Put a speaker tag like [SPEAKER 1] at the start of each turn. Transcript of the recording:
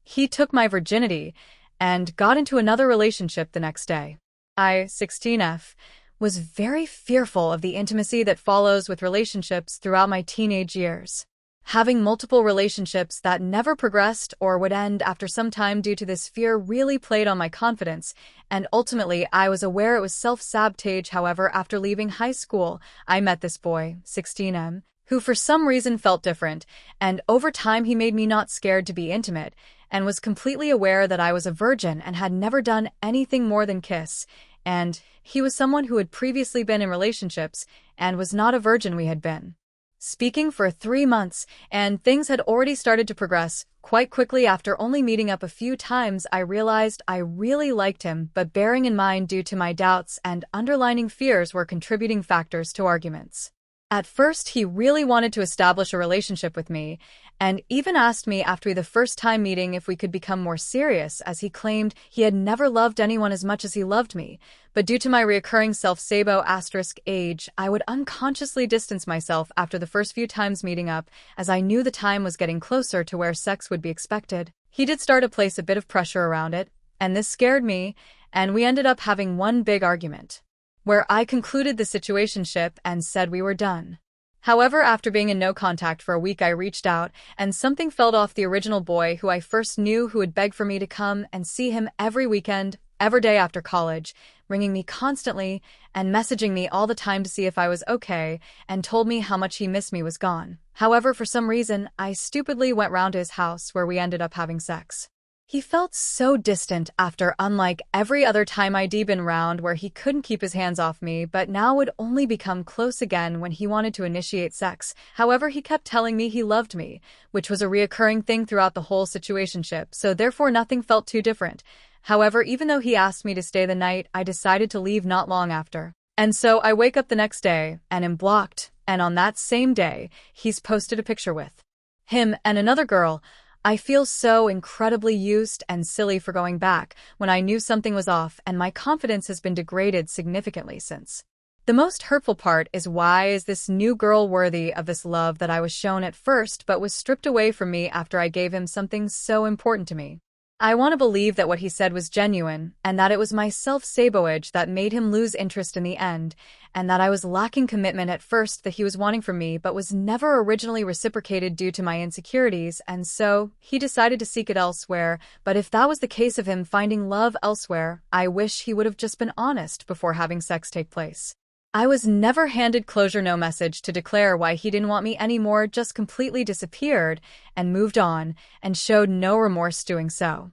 [SPEAKER 1] he took my virginity and got into another relationship the next day. I, 16F, was very fearful of the intimacy that follows with relationships throughout my teenage years. Having multiple relationships that never progressed or would end after some time due to this fear really played on my confidence, and ultimately I was aware it was self-sabotage. However, after leaving high school, I met this boy, 16M, who for some reason felt different, and over time he made me not scared to be intimate, and was completely aware that I was a virgin and had never done anything more than kiss, and he was someone who had previously been in relationships and was not a virgin. We had been speaking for 3 months, and things had already started to progress. Quite quickly after only meeting up a few times, I realized I really liked him, but bearing in mind due to my doubts and underlying fears were contributing factors to arguments. At first, he really wanted to establish a relationship with me, and even asked me after the first time meeting if we could become more serious, as he claimed he had never loved anyone as much as he loved me. But due to my reoccurring self-sabo *age, I would unconsciously distance myself after the first few times meeting up, as I knew the time was getting closer to where sex would be expected. He did start to place a bit of pressure around it, and this scared me, and we ended up having one big argument, where I concluded the situationship and said we were done. However, after being in no contact for a week, I reached out, and something felt off. The original boy who I first knew, who would beg for me to come and see him every weekend, every day after college, ringing me constantly and messaging me all the time to see if I was okay, and told me how much he missed me, was gone. However, for some reason, I stupidly went round to his house, where we ended up having sex. He felt so distant after, unlike every other time I'd been round, where he couldn't keep his hands off me, but now would only become close again when he wanted to initiate sex. However, he kept telling me he loved me, which was a reoccurring thing throughout the whole situationship, so therefore nothing felt too different. However, even though he asked me to stay the night, I decided to leave not long after. And so I wake up the next day and am blocked, and on that same day, he's posted a picture with him and another girl. I feel so incredibly used and silly for going back when I knew something was off, and my confidence has been degraded significantly since. The most hurtful part is, why is this new girl worthy of this love that I was shown at first but was stripped away from me after I gave him something so important to me? I want to believe that what he said was genuine, and that it was my self-sabotage that made him lose interest in the end, and that I was lacking commitment at first that he was wanting from me but was never originally reciprocated due to my insecurities, and so he decided to seek it elsewhere. But if that was the case of him finding love elsewhere, I wish he would have just been honest before having sex take place. I was never handed closure, no message to declare why he didn't want me anymore, just completely disappeared and moved on, and showed no remorse doing so.